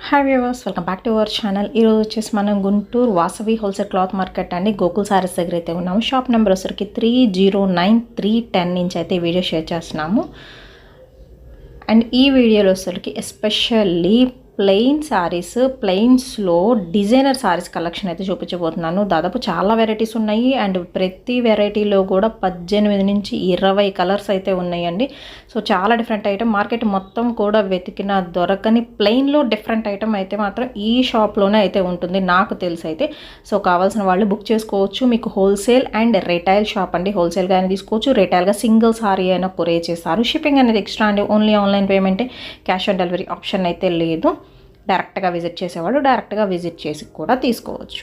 Hi viewers, welcome back to our channel. ఈరోజు వచ్చేసి మనం Guntur Vasavi wholesale cloth market అండి గోకుల్ సారీస్ దగ్గర అయితే ఉన్నాము. షాప్ నెంబర్ వచ్చరికి 309310 నుంచి అయితే ఈ వీడియో షేర్ చేస్తున్నాము. అండ్ ఈ వీడియోలో వచ్చరికి ఎస్పెషల్లీ ప్లెయిన్ సారీస్, ప్లెయిన్స్లో డిజైనర్ సారీస్ కలెక్షన్ అయితే చూపించబోతున్నాను. దాదాపు చాలా వెరైటీస్ ఉన్నాయి అండ్ ప్రతి వెరైటీలో కూడా 18 నుంచి 20 కలర్స్ అయితే ఉన్నాయండి. సో చాలా డిఫరెంట్ ఐటమ్, మార్కెట్ మొత్తం కూడా వెతికిన దొరకని ప్లెయిన్లో డిఫరెంట్ ఐటమ్ అయితే మాత్రం ఈ షాప్లోనే అయితే ఉంటుంది నాకు తెలిసి అయితే. సో కావాల్సిన వాళ్ళు బుక్ చేసుకోవచ్చు. మీకు హోల్సేల్ అండ్ రిటైల్ షాప్ అండి. హోల్సేల్గా అయినా తీసుకోవచ్చు, రిటైల్గా సింగిల్ సారీ అయినా కొరియర్ చేస్తారు. షిప్పింగ్ అనేది ఎక్స్ట్రా అండి. ఓన్లీ ఆన్లైన్ పేమెంటే, క్యాష్ ఆన్ డెలివరీ ఆప్షన్ అయితే లేదు. డైరెక్ట్గా విజిట్ చేసేవాళ్ళు డైరెక్ట్గా విజిట్ చేసి కూడా తీసుకోవచ్చు.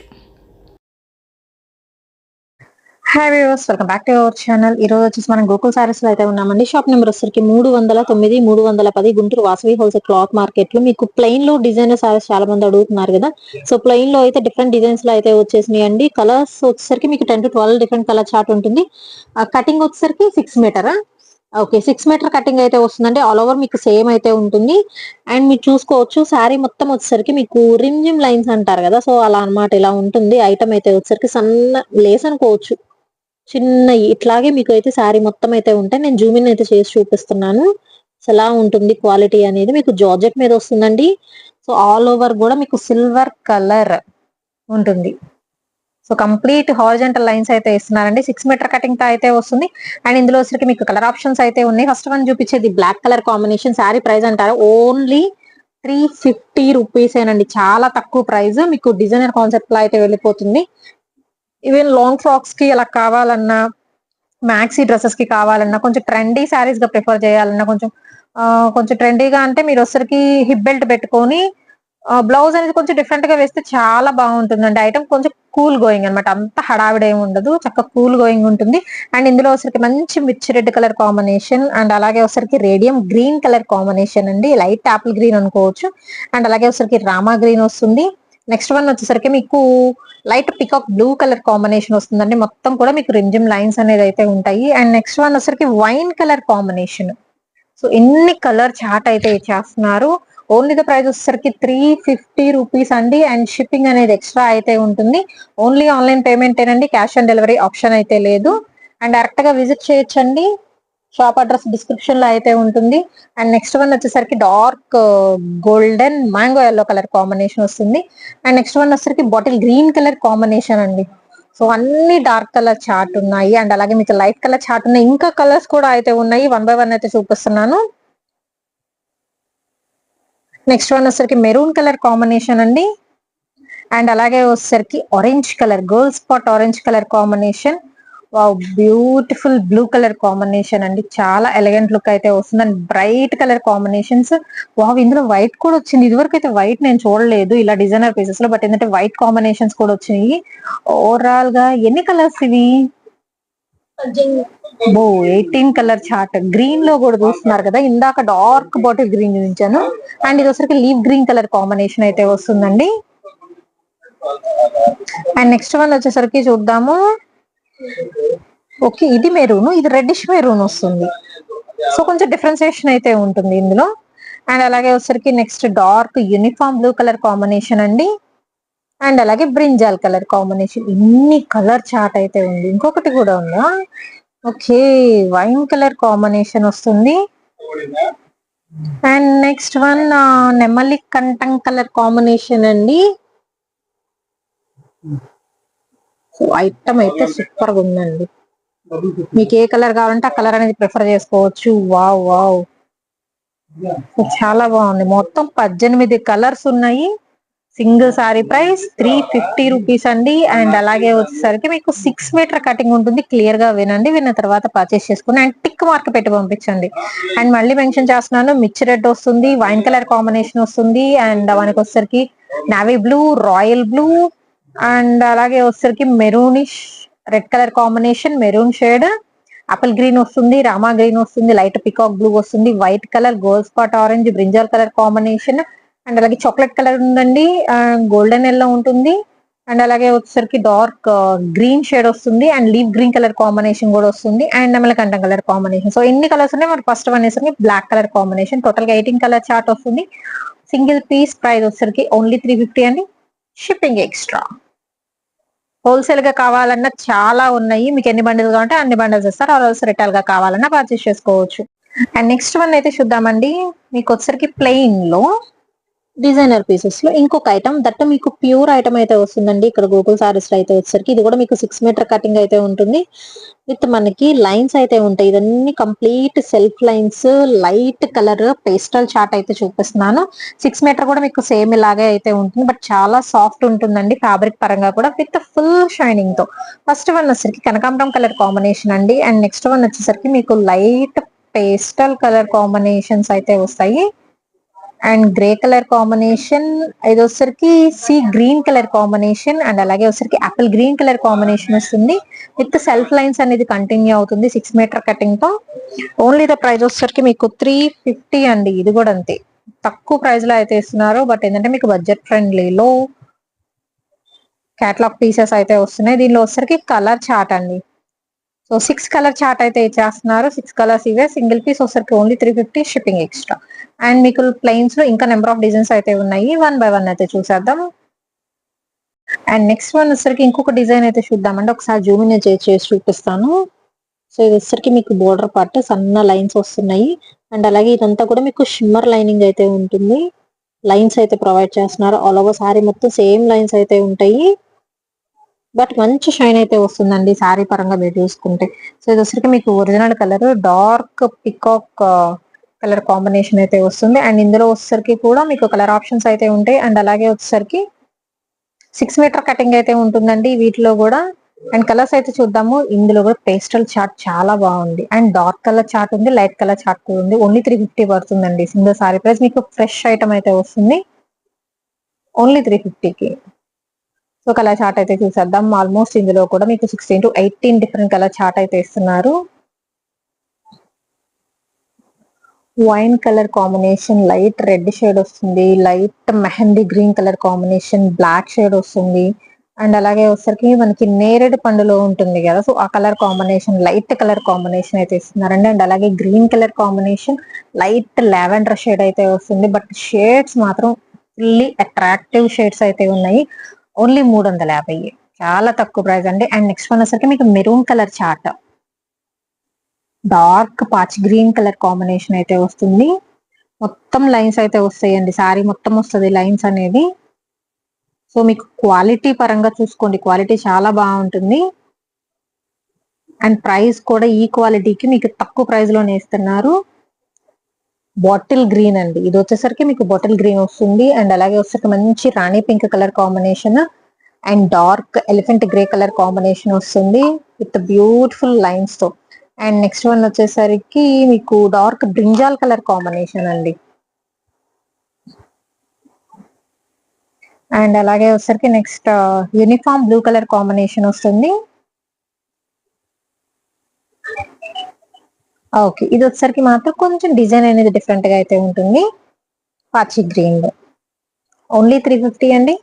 Hi viewers, welcome back to our channel. ఈరోజు వచ్చేసి మనం గోకుల్ సారీస్లో అయితే ఉన్నామండి. షాప్ నెంబర్ వచ్చరికి 309 310 గుంటూరు వాసవి హోల్సేల్ క్లాత్ మార్కెట్లో. మీకు ప్లెయిన్ లో డిజైనర్ సారీస్ చాలా మంది అడుగుతున్నారు కదా. సో ప్లెయిన్ లో అయితే డిఫరెంట్ డిజైన్స్ లో అయితే వచ్చేసినాయి అండి. కలర్స్ వచ్చేసరికి మీకు 10 to 12 డిఫరెంట్ కలర్ చార్ట్ ఉంటుంది. కటింగ్ వచ్చేసరికి 6 మీటర్. ఓకే, 6 మీటర్ కటింగ్ అయితే వస్తుందండి. ఆల్ ఓవర్ మీకు సేమ్ అయితే ఉంటుంది. అండ్ మీరు చూసుకోవచ్చు శారీ మొత్తం వచ్చేసరికి మీకు రిమ్జిమ్ లైన్స్ అంటారు కదా, సో అలా అన్నమాట. ఇలా ఉంటుంది ఐటమ్ అయితే వచ్చేసరికి. సన్న లేస్ అనుకోవచ్చు, చిన్న ఇట్లాగే మీకు అయితే శారీ మొత్తం అయితే ఉంటాయి. నేను జూమ్ ఇన్ అయితే చేసి చూపిస్తున్నాను. సో ఎలా ఉంటుంది క్వాలిటీ అనేది. మీకు జార్జెట్ మీద వస్తుందండి. సో ఆల్ ఓవర్ కూడా మీకు సిల్వర్ కలర్ ఉంటుంది. సో కంప్లీట్ హారిజంటల్ లైన్స్ అయితే ఇస్తున్నారండి. 6 మీటర్ కటింగ్ తో అయితే వస్తుంది. అండ్ ఇందులో వచ్చరికి మీకు కలర్ ఆప్షన్స్ అయితే ఉన్నాయి. ఫస్ట్ వన్ చూపించేది black colour combination. Sari price అంటారు ఓన్లీ 350 రూపీస్ ఏనండి. చాలా తక్కువ ప్రైస్. మీకు డిజైనర్ కాన్సెప్ట్ లో అయితే వెళ్ళిపోతుంది. ఈవెన్ లాంగ్ ఫ్రాక్స్ కి అలా కావాలన్నా, మ్యాక్సీ డ్రెస్సెస్ కి కావాలన్నా, కొంచెం ట్రెండీ శారీస్ గా ప్రిఫర్ చేయాలన్నా, కొంచెం ట్రెండీగా అంటే మీరు వచ్చరికి హిప్ బెల్ట్ పెట్టుకొని బ్లౌజ్ అనేది కొంచెం డిఫరెంట్ గా వేస్తే చాలా బాగుంటుందండి. ఐటమ్ కొంచెం కూల్ గోయింగ్ అనమాట. అంత హడావిడ ఏమి ఉండదు, చక్కగా కూల్ గోయింగ్ ఉంటుంది. అండ్ ఇందులో వచ్చరికి మంచి మిర్చి రెడ్ కలర్ కాంబినేషన్ అండ్ అలాగే వచ్చరికి రేడియం గ్రీన్ కలర్ కాంబినేషన్ అండి. లైట్ ఆపిల్ గ్రీన్ అనుకోవచ్చు. అండ్ అలాగే వచ్చరికి రామా గ్రీన్ వస్తుంది. నెక్స్ట్ వన్ వచ్చేసరికి మీకు light peacock blue colour combination వస్తుందండి. మొత్తం కూడా మీకు రిమ్జిమ్ లైన్స్ అనేది అయితే ఉంటాయి. అండ్ నెక్స్ట్ వన్ వచ్చరికి వైన్ కలర్ కాంబినేషన్. సో ఎన్ని కలర్ చార్ట్ అయితే ఇచ్చేస్తున్నారు. ఓన్లీ ద ప్రైస్ వచ్చేసరికి 350 రూపీస్ అండి. అండ్ షిప్పింగ్ అనేది ఎక్స్ట్రా అయితే ఉంటుంది. ఓన్లీ ఆన్లైన్ పేమెంట్ ఏనండి, క్యాష్ ఆన్ డెలివరీ ఆప్షన్ అయితే లేదు. అండ్ డైరెక్ట్ గా విజిట్ చేయొచ్చండి. షాప్ అడ్రస్ డిస్క్రిప్షన్ లో అయితే ఉంటుంది. అండ్ నెక్స్ట్ వన్ వచ్చేసరికి dark golden mango yellow colour combination వస్తుంది. అండ్ నెక్స్ట్ వన్ వచ్చేసరికి బాటిల్ గ్రీన్ కలర్ కాంబినేషన్ అండి. సో అన్ని డార్క్ కలర్ చార్ట్ ఉన్నాయి. అండ్ అలాగే మీకు లైట్ కలర్ చార్ట్ ఉన్నాయి. ఇంకా కలర్స్ కూడా అయితే ఉన్నాయి. 1 by 1 అయితే చూపిస్తున్నాను. నెక్స్ట్ వన్ వచ్చేసరికి మెరూన్ కలర్ కాంబినేషన్ అండి. అండ్ అలాగే వచ్చేసరికి orange colour, girl spot orange colour combination. Wow, beautiful blue colour combination అండి. చాలా ఎలిగెంట్ లుక్ అయితే వస్తుంది. And bright colour combinations. Wow, ఇందులో వైట్ కూడా వచ్చింది. ఇదివరకు అయితే వైట్ నేను చూడలేదు ఇలా డిజైనర్ పీసెస్ లో, బట్ ఏంటంటే వైట్ కాంబినేషన్స్ కూడా వచ్చినాయి. ఓవరాల్ గా ఎన్ని కలర్స్ ఇవి? 18 కలర్ చార్ట్. గ్రీన్ లో కూడా చూస్తున్నారు కదా, ఇందాక డార్క్ బాటిల్ గ్రీన్ చూపించాను. అండ్ ఇది వచ్చరికి లీవ్ గ్రీన్ కలర్ కాంబినేషన్ అయితే వస్తుందండి. అండ్ నెక్స్ట్ వన్ వచ్చేసరికి చూద్దాము. ఓకే, ఇది మెరూన్, ఇది రెడ్డిష్ మెరూన్ వస్తుంది. సో కొంచెం డిఫరెన్సియేషన్ అయితే ఉంటుంది ఇందులో. అండ్ అలాగే వచ్చరికి next dark uniform blue colour combination అండి. అండ్ అలాగే బ్రింజాల్ కలర్ కాంబినేషన్. ఇన్ని కలర్ చార్ట్ అయితే ఉంది. ఇంకొకటి కూడా ఉందా? ఓకే, వైన్ కలర్ కాంబినేషన్ వస్తుంది. అండ్ నెక్స్ట్ వన్ నెమలి కంఠం కలర్ కాంబినేషన్ అండి. సో ఐటమ్ అయితే సూపర్ గా ఉందండి. మీకు ఏ కలర్ కావాలంటే ఆ కలర్ అనేది ప్రిఫర్ చేసుకోవచ్చు. వావ్ వావ్, చాలా బాగుంది. మొత్తం 18 కలర్స్ ఉన్నాయి. సింగిల్ సారీ ప్రైస్ 350 రూపీస్ అండి. అండ్ అలాగే వచ్చేసరికి మీకు 6 మీటర్ కటింగ్ ఉంటుంది. క్లియర్ గా వినండి, విన్న తర్వాత పర్చేస్ చేసుకుని అండ్ టిక్ మార్క్ పెట్టి పంపించండి. అండ్ మళ్ళీ మెన్షన్ చేస్తున్నాను, మిర్చి రెడ్ వస్తుంది, వైన్ కలర్ కాంబినేషన్ వస్తుంది. అండ్ మనకి వచ్చేసరికి navy blue, royal blue and అలాగే వచ్చేసరికి maroonish red colour combination, maroon shade, apple green వస్తుంది, రామా గ్రీన్ వస్తుంది, లైట్ పికాక్ బ్లూ వస్తుంది, white colour, gold spot orange, brinjal colour combination and అలాగే చాక్లెట్ కలర్ ఉందండి. గోల్డెన్ ఎల్లో ఉంటుంది. అండ్ అలాగే వచ్చేసరికి డార్క్ గ్రీన్ షేడ్ వస్తుంది. And leaf green colour combination కూడా వస్తుంది. అండ్ నెమలకంఠం కలర్ కాంబినేషన్. సో ఎన్ని కలర్స్ ఉన్నాయి? మనకి ఫస్ట్ వన్ వేసరికి బ్లాక్ కలర్ కాంబినేషన్. టోటల్ గా 18 కలర్ చార్ట్ వస్తుంది. సింగిల్ పీస్ ప్రైస్ వచ్చరికి ఓన్లీ 350 అండి, షిప్పింగ్ ఎక్స్ట్రా. హోల్సేల్ గా కావాలన్నా చాలా ఉన్నాయి, మీకు ఎన్ని బండిల్స్ కావాలంటే అన్ని బండిల్స్ ఇస్తారు, ఆల్సో రిటైల్ గా కావాలన్నా పర్చేస్ చేసుకోవచ్చు. అండ్ నెక్స్ట్ వన్ అయితే చూద్దామండి, మీకు వచ్చరికి ప్లెయిన్ లో డిజైనర్ పీసెస్ లో ఇంకొక ఐటమ్ దట్టు మీకు ప్యూర్ ఐటమ్ అయితే వస్తుందండి. ఇక్కడ గోకుల్ సారీస్ లో అయితే వచ్చరికి ఇది కూడా మీకు 6 మీటర్ కటింగ్ అయితే ఉంటుంది, విత్ మనకి లైన్స్ అయితే ఉంటాయి. ఇవన్నీ complete self lines, light colour pastel chart అయితే చూపిస్తున్నాను. 6 మీటర్ కూడా మీకు సేమ్ ఇలాగే అయితే ఉంటుంది, బట్ చాలా సాఫ్ట్ ఉంటుందండి ఫ్యాబ్రిక్ పరంగా కూడా, విత్ ఫుల్ షైనింగ్ తో. ఫస్ట్ వన్ వచ్చేసరికి కనకాంబరం కలర్ కాంబినేషన్ అండి, అండ్ నెక్స్ట్ వన్ వచ్చేసరికి మీకు లైట్ పేస్టల్ కలర్ కాంబినేషన్స్ అయితే వస్తాయి, అండ్ గ్రే కలర్ కాంబినేషన్, ఇది వచ్చరికి sea green colour combination, and అలాగే వచ్చరికి యాపిల్ గ్రీన్ కలర్ కాంబినేషన్ వస్తుంది, విత్ సెల్ఫ్ లైన్స్ అనేది కంటిన్యూ అవుతుంది 6 మీటర్ కటింగ్ తో. ఓన్లీ ద ప్రైస్ వచ్చరికి మీకు 350 అండి, ఇది కూడా అంతే తక్కువ ప్రైస్ లో అయితే ఇస్తున్నారు. బట్ ఏంటంటే మీకు బడ్జెట్ ఫ్రెండ్లీలో క్యాటలాగ్ పీసెస్ అయితే వస్తున్నాయి. దీనిలో వచ్చరికి కలర్ చార్ట్ అండి, సో 6 కలర్ చార్ట్ అయితే ఇచ్చేస్తున్నారు, 6 కలర్స్ ఇవే. సింగిల్ పీస్ వచ్చరికి ఓన్లీ 350, షిప్పింగ్ ఎక్స్ట్రా. అండ్ మీకు ప్లెయిన్స్ లో ఇంకా నెంబర్ ఆఫ్ డిజైన్స్ అయితే ఉన్నాయి, వన్ బై వన్ అయితే చూసేద్దాం. అండ్ నెక్స్ట్ వన్ వచ్చరికి ఇంకొక డిజైన్ అయితే చూద్దామండి, ఒకసారి జూమ్ ఇన్ చేసి చూపిస్తాను. సో ఇది వచ్చరికి మీకు బోర్డర్ పార్ట్ సన్న లైన్స్ వస్తున్నాయి, అండ్ అలాగే ఇదంతా కూడా మీకు షిమ్మర్ లైనింగ్ అయితే ఉంటుంది, లైన్స్ అయితే ప్రొవైడ్ చేస్తున్నారు. ఆల్ ఓవర్ సారీ మొత్తం సేమ్ లైన్స్ అయితే ఉంటాయి, బట్ మంచి షైన్ అయితే వస్తుందండి సారీ పరంగా మీరు చూసుకుంటే. సో ఇది వచ్చరికి మీకు original colour dark peacock colour combination అయితే వస్తుంది, అండ్ ఇందులో వచ్చేసరికి కూడా మీకు కలర్ ఆప్షన్స్ అయితే ఉంటాయి. అండ్ అలాగే వచ్చేసరికి 6 మీటర్ కటింగ్ అయితే ఉంటుందండి వీటిలో కూడా. అండ్ కలర్స్ అయితే చూద్దాము. ఇందులో కూడా పేస్టల్ చార్ట్ చాలా బాగుంది, అండ్ డార్క్ కలర్ చార్ట్ ఉంది, లైట్ కలర్ చార్ట్ కూడా ఉంది. ఓన్లీ 350 పడుతుందండి సింగిల్ సారీ ప్రైస్, మీకు ఫ్రెష్ ఐటమ్ అయితే వస్తుంది ఓన్లీ 350కి. సో కలర్ చార్ట్ అయితే చూసేద్దాం. ఆల్మోస్ట్ ఇందులో కూడా మీకు 16 to 18 డిఫరెంట్ కలర్ చార్ట్ అయితే ఇస్తున్నారు. Wine colour combination, light red shade వస్తుంది, light mehndi green colour combination, black shade వస్తుంది, అండ్ అలాగే వచ్చరికి మనకి నేరేడు పండులో ఉంటుంది కదా, సో ఆ colour combination, light colour combination అయితే ఇస్తున్నారండి. అండ్ అలాగే green colour combination, light lavender shade అయితే వస్తుంది, బట్ షేడ్స్ మాత్రం ఫుల్లీ అట్రాక్టివ్ షేడ్స్ అయితే ఉన్నాయి. ఓన్లీ 350, చాలా తక్కువ ప్రైస్ అండి. అండ్ నెక్స్ట్ వన్ వచ్చరికి మీకు maroon colour chart, dark patch green colour combination అయితే వస్తుంది, మొత్తం లైన్స్ అయితే వస్తాయండి, సారీ మొత్తం వస్తుంది లైన్స్ అనేది. సో మీకు క్వాలిటీ పరంగా చూసుకోండి, క్వాలిటీ చాలా బాగుంటుంది, అండ్ ప్రైస్ కూడా ఈ క్వాలిటీకి మీకు తక్కువ ప్రైస్ లోనే ఇస్తున్నారు. బాటిల్ గ్రీన్ అండి, ఇది వచ్చేసరికి మీకు బాటిల్ గ్రీన్ వస్తుంది, అండ్ అలాగే వచ్చేసరికి మంచి రాణి pink colour combination, and dark elephant grey colour combination వస్తుంది విత్ బ్యూటిఫుల్ లైన్స్ తో. అండ్ నెక్స్ట్ వన్ వచ్చేసరికి మీకు డార్క్ బ్రింజాల్ కలర్ కాంబినేషన్ అండి, అండ్ అలాగే వచ్చేసరికి next uniform blue colour combination వస్తుంది. ఓకే, ఇది వచ్చేసరికి మాత్రం కొంచెం డిజైన్ అనేది డిఫరెంట్ గా అయితే ఉంటుంది, పాచి గ్రీన్ లో. ఓన్లీ 350 అండి,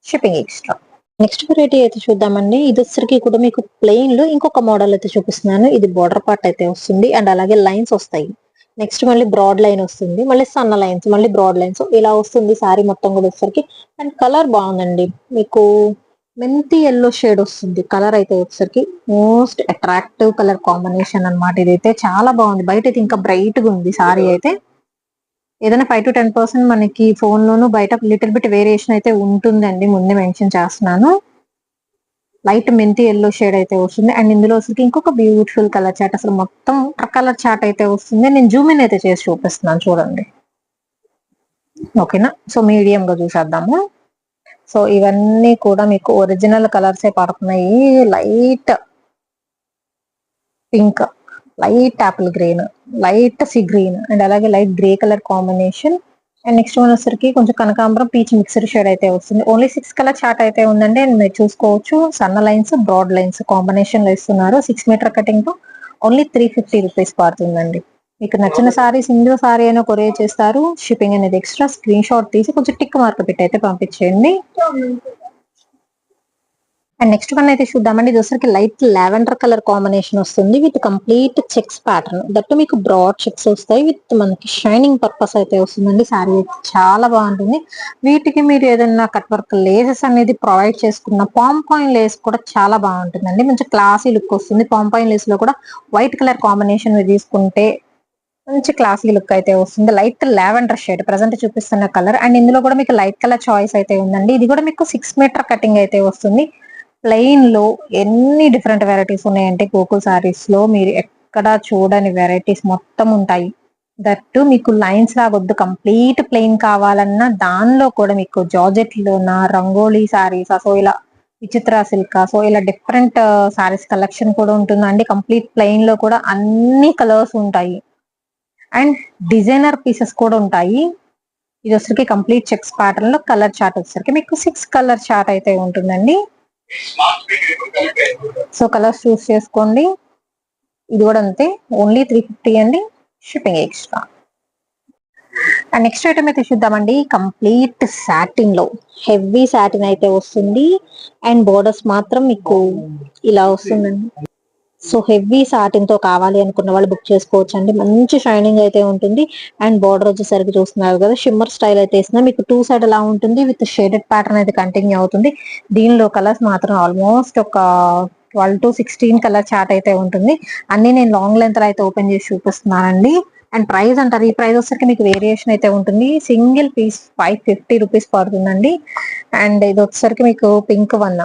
షిప్పింగ్ ఎక్స్ట్రా. నెక్స్ట్ వెరైటీ అయితే చూద్దామండి. ఇది వచ్చరికి కూడా మీకు ప్లెయిన్ లో ఇంకొక మోడల్ అయితే చూపిస్తున్నాను. ఇది బోర్డర్ పార్ట్ అయితే వస్తుంది, అండ్ అలాగే లైన్స్ వస్తాయి. నెక్స్ట్ మళ్ళీ బ్రాడ్ లైన్ వస్తుంది, మళ్ళీ సన్న లైన్స్, మళ్ళీ బ్రాడ్ లైన్స్, ఇలా వస్తుంది సారీ మొత్తం కూడా వచ్చరికి. అండ్ కలర్ బాగుందండి, మీకు మెంతి ఎల్లో షేడ్ వస్తుంది కలర్ అయితే వచ్చరికి. మోస్ట్ అట్రాక్టివ్ కలర్ కాంబినేషన్ అనమాట, ఇదైతే చాలా బాగుంది. బయట అయితే ఇంకా బ్రైట్ గా ఉంది సారీ అయితే. ఏదైనా 5 to 10% మనకి ఫోన్ లోను బయట లిటిల్ బిట్ వేరియేషన్ అయితే ఉంటుందండి, ముందే మెన్షన్ చేస్తున్నాను. లైట్ మెంతి ఎల్లో షేడ్ అయితే వస్తుంది, అండ్ ఇందులో వచ్చి ఇంకొక బ్యూటిఫుల్ కలర్ చాట్, అసలు మొత్తం కలర్ చాట్ అయితే వస్తుంది. నేను జూమ్ ఇన్ అయితే చేసి చూపిస్తున్నాను చూడండి, ఓకేనా. సో మీడియం గా చూసేద్దాము. సో ఇవన్నీ కూడా మీకు ఒరిజినల్ కలర్సే పడుతున్నాయి, light pink, light apple green, light sea green, and అలాగే light grey colour combination. And next one వచ్చరికి కొంచెం కనకాంబరం పీచ్ మిక్సర్ షేడ్ అయితే వస్తుంది. ఓన్లీ 6 కలర్ చార్ట్ అయితే ఉందండి, అండ్ మీరు చూసుకోవచ్చు సన్న లైన్స్ బ్రాడ్ లైన్స్ కాంబినేషన్ లో ఇస్తున్నారు. 6 మీటర్ కటింగ్ తో ఓన్లీ 350 రూపీస్ పడుతుందండి. మీకు నచ్చిన సారీ సింగిల్ సారీ అయినా కొరియర్ చేస్తారు, షిప్పింగ్ అనేది ఎక్స్ట్రా. స్క్రీన్ షాట్ తీసి కొంచెం టిక్ మార్క్ పెట్టి అయితే పంపించేయండి. అండ్ నెక్స్ట్ వన్ అయితే చూద్దామండి. ఇది వచ్చరికి లైట్ లావెండర్ కలర్ కాంబినేషన్ వస్తుంది with complete checks pattern. That మీకు బ్రాడ్ చెక్స్ వస్తాయి విత్ మనకి షైనింగ్ పర్పస్ అయితే వస్తుందండి. శారీ చాలా బాగుంటుంది. వీటికి మీరు ఏదైనా కట్ వర్క్ లేసెస్ అనేది ప్రొవైడ్ చేసుకున్న పాంపాయిన్ లేస్ కూడా చాలా బాగుంటుందండి. మంచి క్లాసీ లుక్ వస్తుంది. పాంపాయిన్ లేస్ లో కూడా వైట్ కలర్ కాంబినేషన్ తీసుకుంటే మంచి క్లాసీ లుక్ అయితే వస్తుంది. లైట్ లావెండర్ షేడ్ ప్రజెంట్ చూపిస్తున్న కలర్. అండ్ ఇందులో కూడా మీకు లైట్ కలర్ చాయిస్ అయితే ఉందండి. ఇది కూడా మీకు 6 మీటర్ కటింగ్ అయితే వస్తుంది. ప్లెయిన్ లో ఎన్ని డిఫరెంట్ వెరైటీస్ ఉన్నాయంటే గోకుల్ సారీస్ లో మీరు ఎక్కడ చూడని వెరైటీస్ మొత్తం ఉంటాయి. దట్టు మీకు లైన్స్ లాగొద్దు, కంప్లీట్ ప్లెయిన్ కావాలన్నా దానిలో కూడా మీకు జార్జెట్ లోన రంగోలీ సారీస్ సో ఇలా విచిత్ర సిల్క్ సో ఇలా డిఫరెంట్ సారీస్ కలెక్షన్ కూడా ఉంటుందండి. కంప్లీట్ ప్లెయిన్ లో కూడా అన్ని కలర్స్ ఉంటాయి అండ్ డిజైనర్ పీసెస్ కూడా ఉంటాయి. ఇది వచ్చరికి కంప్లీట్ చెక్స్ ప్యాటర్న్ లో కలర్ చార్ట్ వచ్చరికి మీకు 6 కలర్ చార్ట్ అయితే ఉంటుందండి. సో కలర్స్ చూస్ చేసుకోండి. ఇది కూడా అంతే, ఓన్లీ 350 అండి, shipping extra. And next item అయితే చూద్దామండి. కంప్లీట్ సాటిన్ లో హెవీ సాటిన్ అయితే వస్తుంది అండ్ బోర్డర్స్ మాత్రం మీకు ఇలా వస్తుందండి. సో హెవీ సాటిన్ తో కావాలి అనుకున్న వాళ్ళు బుక్ చేసుకోవచ్చు అండి. మంచి షైనింగ్ అయితే ఉంటుంది అండ్ బార్డర్ వచ్చేసరికి చూస్తున్నారు కదా షిమ్మర్ స్టైల్ అయితే ఇస్తున్నా. మీకు 2 సైడ్ అలా ఉంటుంది విత్ షేడెడ్ ప్యాటర్న్ అయితే కంటిన్యూ అవుతుంది. దీనిలో కలర్స్ మాత్రం ఆల్మోస్ట్ ఒక 12 to 16 కలర్ చార్ట్ అయితే ఉంటుంది. అన్ని నేను లాంగ్ లెంత్ అయితే ఓపెన్ చేసి చూపిస్తున్నానండి. అండ్ ప్రైస్ అంటారు, ఈ ప్రైస్ వచ్చరికి మీకు వేరియేషన్ అయితే ఉంటుంది. సింగిల్ పీస్ 550 రూపీస్ పడుతుందండి. అండ్ ఇది వచ్చరికి మీకు పింక్ వన్.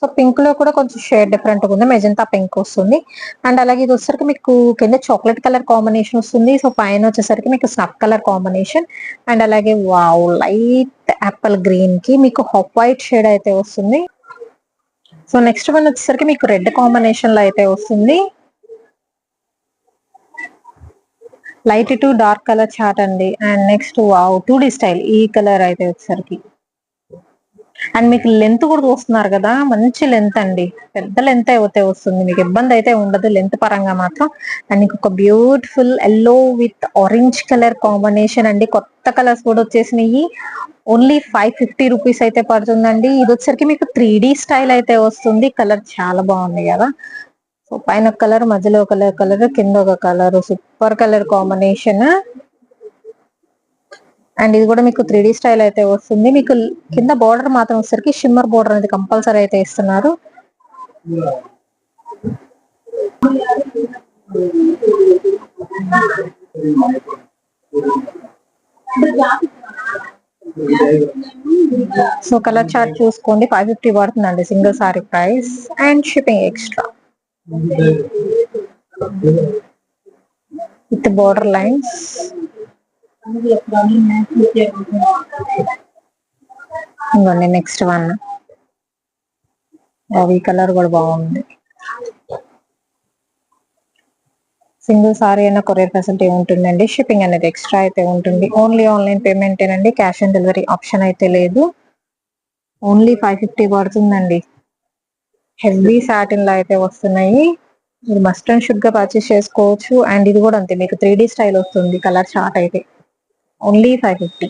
సో పింక్ లో కూడా కొంచెం షేడ్ డిఫరెంట్ ఉంది, మెజంతా పింక్ వస్తుంది. అండ్ అలాగే ఇది వచ్చేసరికి మీకు కింద చాక్లెట్ కలర్ కాంబినేషన్ వస్తుంది. సో పైన వచ్చేసరికి మీకు స్నఫ్ కలర్ కాంబినేషన్ అండ్ అలాగే వావ్ లైట్ యాపిల్ గ్రీన్ కి మీకు హాఫ్ వైట్ షేడ్ అయితే వస్తుంది. సో నెక్స్ట్ వన్ వచ్చేసరికి మీకు రెడ్ కాంబినేషన్ లో అయితే వస్తుంది. Light to dark colour chart అండి. And next wow 2D style ఈ కలర్ అయితే వచ్చేసరికి అండ్ మీకు లెంత్ కూడా చూస్తున్నారు కదా, మంచి లెంత్ అండి, పెద్ద లెంత్ అయితే వస్తుంది. మీకు ఇబ్బంది అయితే ఉండదు లెంత్ పరంగా మాత్రం. అండ్ మీకు ఒక beautiful yellow with orange colour combination అండి. కొత్త కలర్స్ కూడా వచ్చేసినాయి. ఓన్లీ 550 రూపీస్ అయితే పడుతుందండి. ఇది వచ్చరికి మీకు 3D స్టైల్ అయితే వస్తుంది. కలర్ చాలా బాగుంది కదా. సో పైన కలర్, మధ్యలో కలర్, కింద ఒక colour, super colour combination. And ఇది కూడా మీకు 3D స్టైల్ అయితే వస్తుంది. మీకు కింద బార్డర్ మాత్రం వచ్చేసరికి షిమ్మర్ బార్డర్ అనేది కంపల్సరీ అయితే ఇస్తున్నారు. సో కలర్ చార్ట్ చూసుకోండి. 550 పడుతుందండి single sorry price and shipping extra with border lines. ఇంకోండి నెక్స్ట్ వన్, ఈ కలర్ కూడా బాగుంది. సింగిల్ సారీ అయినా కొరియర్ ఫెసిలిటీ ఉంటుందండి. షిప్పింగ్ అనేది ఎక్స్ట్రా అయితే ఉంటుంది. ఓన్లీ ఆన్లైన్ పేమెంట్ ఏనండి, క్యాష్ ఆన్ డెలివరీ ఆప్షన్ అయితే లేదు. ఓన్లీ 550 పడుతుందండి. హెవీ సాటిన్ లో అయితే వస్తున్నాయి. మీరు మస్ట్ అండ్ షుడ్ గా పర్చేస్ చేసుకోవచ్చు. అండ్ ఇది కూడా అంతే, మీకు 3D స్టైల్ వస్తుంది కలర్ చార్ట్ అయితే. ఓన్లీ 550.